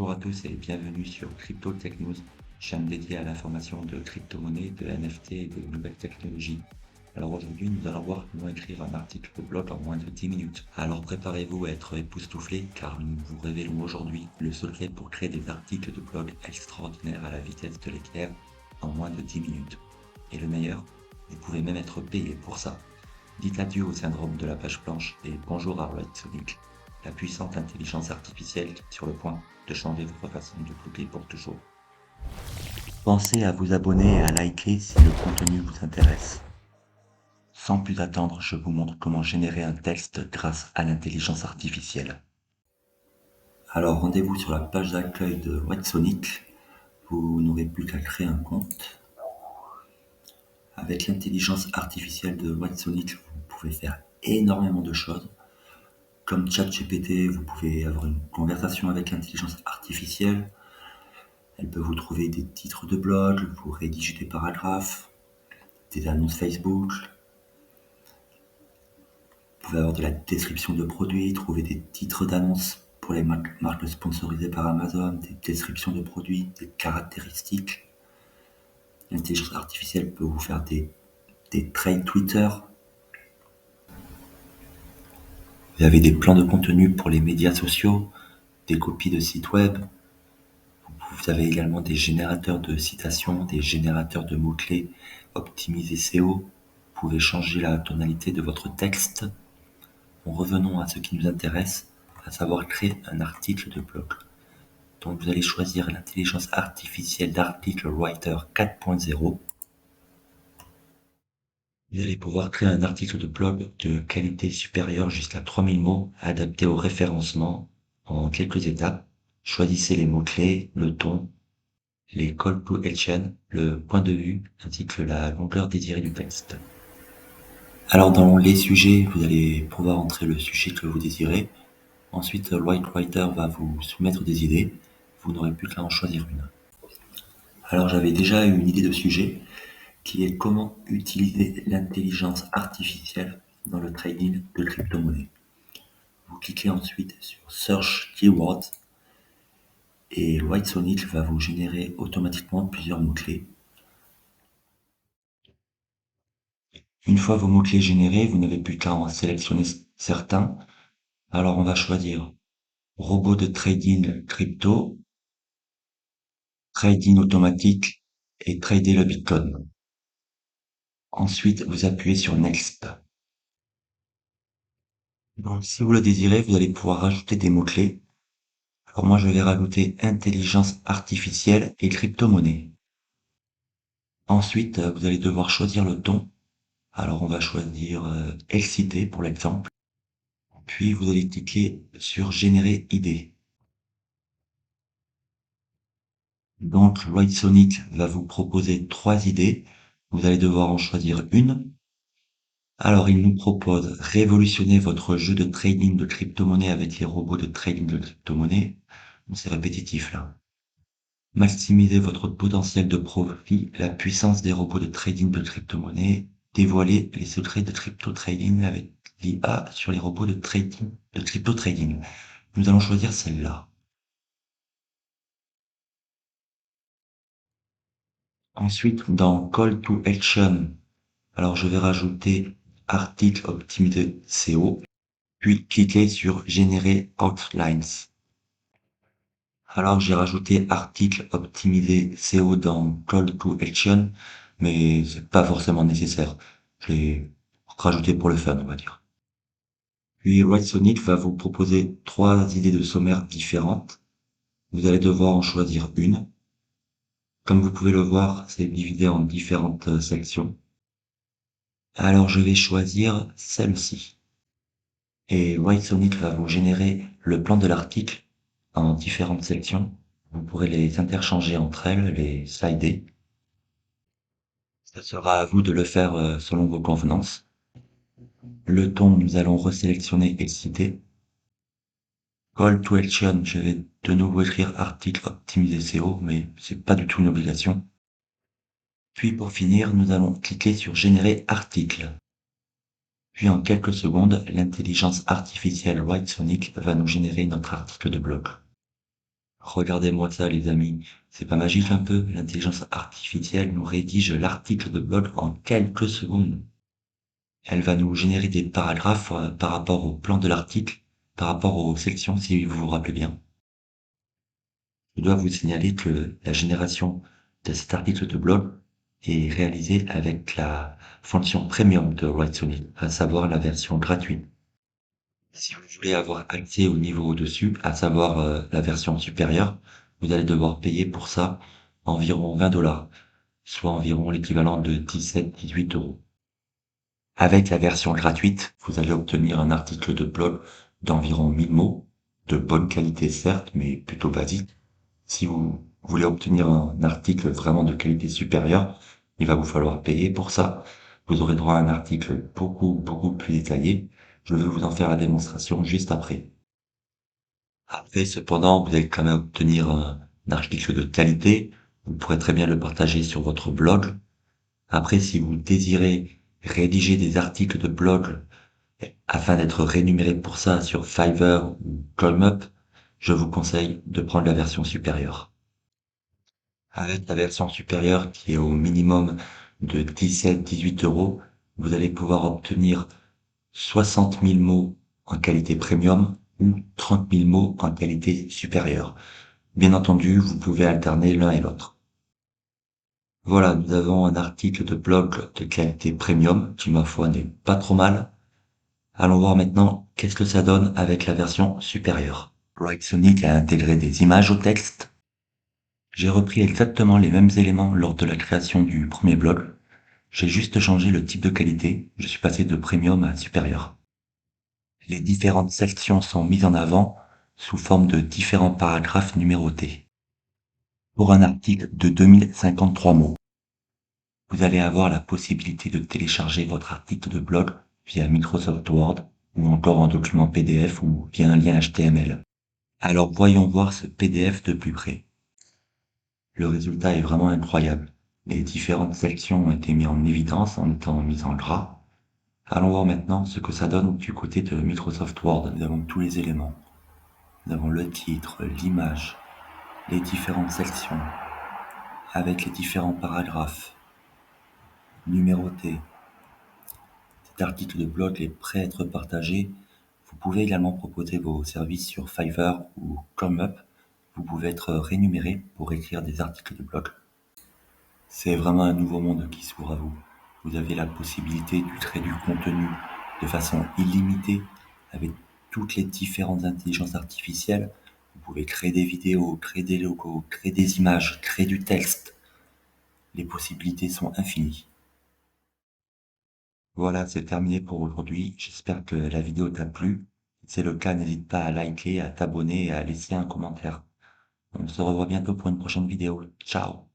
Bonjour à tous et bienvenue sur Crypto Tech News, chaîne dédiée à l'information de crypto-monnaies, de NFT et de nouvelles technologies. Alors aujourd'hui, nous allons voir comment écrire un article de blog en moins de 10 minutes. Alors préparez-vous à être époustouflés car nous vous révélons aujourd'hui le secret pour créer des articles de blog extraordinaires à la vitesse de l'éclair en moins de 10 minutes. Et le meilleur, vous pouvez même être payé pour ça. Dites adieu au syndrome de la page blanche et bonjour à Write la puissante intelligence artificielle qui est sur le point de changer votre façon de bloguer pour toujours. Pensez à vous abonner et à liker si le contenu vous intéresse. Sans plus attendre, je vous montre comment générer un texte grâce à l'intelligence artificielle. Alors rendez-vous sur la page d'accueil de Whitesonic. Vous n'aurez plus qu'à créer un compte. Avec l'intelligence artificielle de Whitesonic, vous pouvez faire énormément de choses. Comme ChatGPT, vous pouvez avoir une conversation avec l'intelligence artificielle. Elle peut vous trouver des titres de blog, vous rédiger des paragraphes, des annonces Facebook. Vous pouvez avoir de la description de produits, trouver des titres d'annonces pour les marques sponsorisées par Amazon, des descriptions de produits, des caractéristiques. L'intelligence artificielle peut vous faire des trades Twitter. Vous avez des plans de contenu pour les médias sociaux, des copies de sites web. Vous avez également des générateurs de citations, des générateurs de mots-clés optimisés SEO. Vous pouvez changer la tonalité de votre texte. Revenons à ce qui nous intéresse, à savoir créer un article de blog. Donc vous allez choisir l'intelligence artificielle d'Article Writer 4.0. Vous allez pouvoir créer un article de blog de qualité supérieure jusqu'à 3000 mots, adapté au référencement en quelques étapes. Choisissez les mots-clés, le ton, les call to action, le point de vue, ainsi que la longueur désirée du texte. Alors dans les sujets, vous allez pouvoir entrer le sujet que vous désirez. Ensuite, Writer va vous soumettre des idées. Vous n'aurez plus qu'à en choisir une. Alors j'avais déjà eu une idée de sujet qui est comment utiliser l'intelligence artificielle dans le trading de crypto-monnaies. Vous cliquez ensuite sur Search Keywords et Whitesonic va vous générer automatiquement plusieurs mots-clés. Une fois vos mots-clés générés, vous n'avez plus qu'à en sélectionner certains. Alors on va choisir robot de trading crypto, trading automatique et trader le Bitcoin. Ensuite, vous appuyez sur Next. Donc, si vous le désirez, vous allez pouvoir rajouter des mots-clés. Alors moi, je vais rajouter intelligence artificielle et crypto-monnaie. Ensuite, vous allez devoir choisir le ton. Alors, on va choisir excité pour l'exemple. Puis, vous allez cliquer sur générer idée. Donc, Write va vous proposer 3 idées. Vous allez devoir en choisir une. Alors, il nous propose révolutionner votre jeu de trading de crypto-monnaie avec les robots de trading de crypto-monnaie. C'est répétitif là. Maximiser votre potentiel de profit, la puissance des robots de trading de crypto-monnaie, dévoiler les secrets de crypto-trading avec l'IA sur les robots de trading, de crypto-trading. Nous allons choisir celle-là. Ensuite, dans Call to Action, alors je vais rajouter article optimisé SEO, puis cliquer sur Générer Outlines. Alors j'ai rajouté article optimisé SEO dans Call to Action, mais c'est pas forcément nécessaire. Je l'ai rajouté pour le fun, on va dire. Puis Write va vous proposer 3 idées de sommaire différentes. Vous allez devoir en choisir une. Comme vous pouvez le voir, c'est divisé en différentes sections. Alors je vais choisir celle-ci. Et Write va vous générer le plan de l'article en différentes sections. Vous pourrez les interchanger entre elles, les slider. Ça sera à vous de le faire selon vos convenances. Le ton, nous allons resélectionner excité. Call to action, je vais de nouveau écrire article optimisé SEO, mais c'est pas du tout une obligation. Puis pour finir, nous allons cliquer sur générer article. Puis en quelques secondes, l'intelligence artificielle Write va nous générer notre article de blog. Regardez-moi ça, les amis. C'est pas magique un peu? L'intelligence artificielle nous rédige l'article de blog en quelques secondes. Elle va nous générer des paragraphes par rapport au plan de l'article, par rapport aux sections, si vous vous rappelez bien. Je dois vous signaler que la génération de cet article de blog est réalisée avec la fonction premium de Write à savoir la version gratuite. Si vous voulez avoir accès au niveau au-dessus, à savoir la version supérieure, vous allez devoir payer pour ça environ 20 $, soit environ l'équivalent de 17-18 €. Avec la version gratuite, vous allez obtenir un article de blog d'environ 1000 mots, de bonne qualité certes, mais plutôt basique. Si vous voulez obtenir un article vraiment de qualité supérieure, il va vous falloir payer pour ça. Vous aurez droit à un article beaucoup plus détaillé. Je vais vous en faire la démonstration juste après. Après, cependant, vous allez quand même obtenir un article de qualité. Vous pourrez très bien le partager sur votre blog. Après, si vous désirez rédiger des articles de blog afin d'être rémunéré pour ça sur Fiverr ou CallMup, je vous conseille de prendre la version supérieure. Avec la version supérieure qui est au minimum de 17-18 €, vous allez pouvoir obtenir 60 000 mots en qualité premium ou 30 000 mots en qualité supérieure. Bien entendu, vous pouvez alterner l'un et l'autre. Voilà, nous avons un article de blog de qualité premium qui, ma foi, n'est pas trop mal. Allons voir maintenant qu'est-ce que ça donne avec la version supérieure. Writesonic a intégré des images au texte. J'ai repris exactement les mêmes éléments lors de la création du premier blog. J'ai juste changé le type de qualité. Je suis passé de premium à supérieur. Les différentes sections sont mises en avant sous forme de différents paragraphes numérotés. Pour un article de 2053 mots, vous allez avoir la possibilité de télécharger votre article de blog via Microsoft Word ou encore en document PDF ou via un lien HTML. Alors voyons voir ce PDF de plus près. Le résultat est vraiment incroyable. Les différentes sections ont été mises en évidence en étant mises en gras. Allons voir maintenant ce que ça donne du côté de Microsoft Word. Nous avons tous les éléments. Nous avons le titre, l'image, les différentes sections, avec les différents paragraphes, numérotés. Cet article de blog est prêt à être partagé. Vous pouvez également proposer vos services sur Fiverr ou ComeUp. Vous pouvez être rémunéré pour écrire des articles de blog. C'est vraiment un nouveau monde qui s'ouvre à vous. Vous avez la possibilité de créer du contenu de façon illimitée avec toutes les différentes intelligences artificielles. Vous pouvez créer des vidéos, créer des logos, créer des images, créer du texte. Les possibilités sont infinies. Voilà, c'est terminé pour aujourd'hui. J'espère que la vidéo t'a plu. Si c'est le cas, n'hésite pas à liker, à t'abonner et à laisser un commentaire. On se revoit bientôt pour une prochaine vidéo. Ciao!